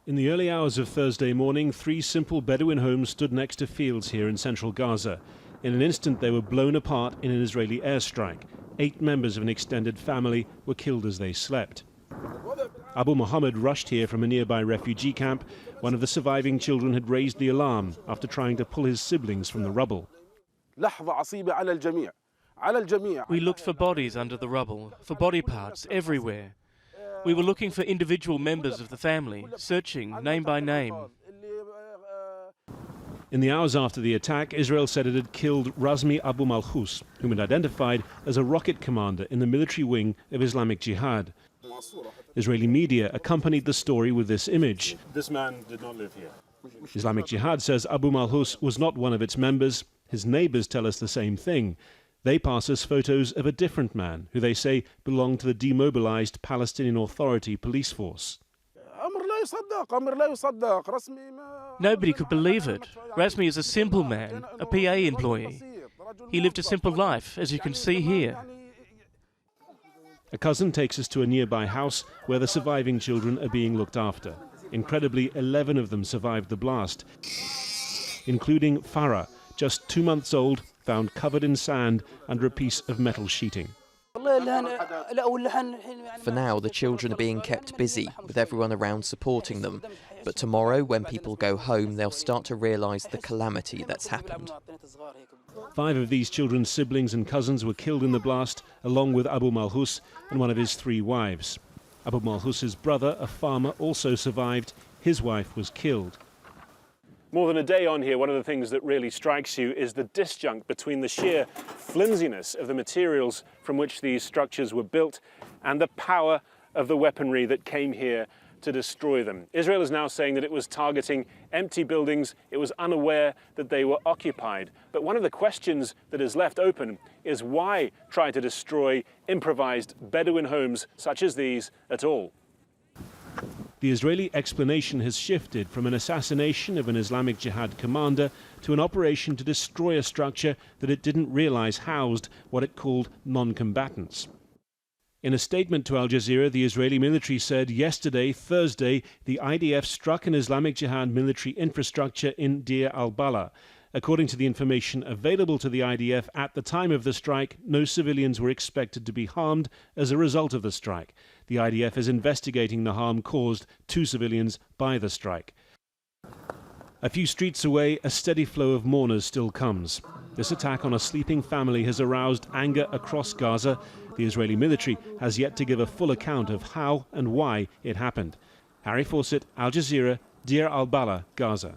In the early hours of Thursday morning, 3 simple Bedouin homes stood next to fields here in central Gaza. In an instant, they were blown apart in an Israeli airstrike. 8 members of an extended family were killed as they slept. Abu Muhammad rushed here from a nearby refugee camp. One of the surviving children had raised the alarm after trying to pull his siblings from the rubble. We looked for bodies under the rubble, for body parts everywhere. We were looking for individual members of the family, searching name by name. In the hours after the attack, Israel said it had killed Razmi Abu Malhous, whom it identified as a rocket commander in the military wing of Islamic Jihad. Israeli media accompanied the story with this image. This man did not live here. Islamic Jihad says Abu Malhous was not one of its members. His neighbors tell us the same thing. They pass us photos of a different man, who they say belonged to the demobilized Palestinian Authority police force. Nobody could believe it. Razmi is a simple man, a PA employee. He lived a simple life, as you can see here. A cousin takes us to a nearby house where the surviving children are being looked after. Incredibly, 11 of them survived the blast, including Farah, just 2 months old, found covered in sand under a piece of metal sheeting. For now, the children are being kept busy, with everyone around supporting them. But tomorrow, when people go home, they'll start to realise the calamity that's happened. 5 of these children's siblings and cousins were killed in the blast, along with Abu Malhous and one of his 3 wives. Abu Malhous's brother, a farmer, also survived. His wife was killed. More than a day on here, one of the things that really strikes you is the disjunct between the sheer flimsiness of the materials from which these structures were built and the power of the weaponry that came here to destroy them. Israel is now saying that it was targeting empty buildings. It was unaware that they were occupied. But one of the questions that is left open is why try to destroy improvised Bedouin homes such as these at all? The Israeli explanation has shifted from an assassination of an Islamic Jihad commander to an operation to destroy a structure that it didn't realize housed what it called non-combatants. In a statement to Al Jazeera, the Israeli military said yesterday, Thursday, the IDF struck an Islamic Jihad military infrastructure in Deir al-Balah. According to the information available to the IDF at the time of the strike, no civilians were expected to be harmed as a result of the strike. The IDF is investigating the harm caused to civilians by the strike. A few streets away, a steady flow of mourners still comes. This attack on a sleeping family has aroused anger across Gaza. The Israeli military has yet to give a full account of how and why it happened. Harry Fawcett, Al Jazeera, Deir al-Balah, Gaza.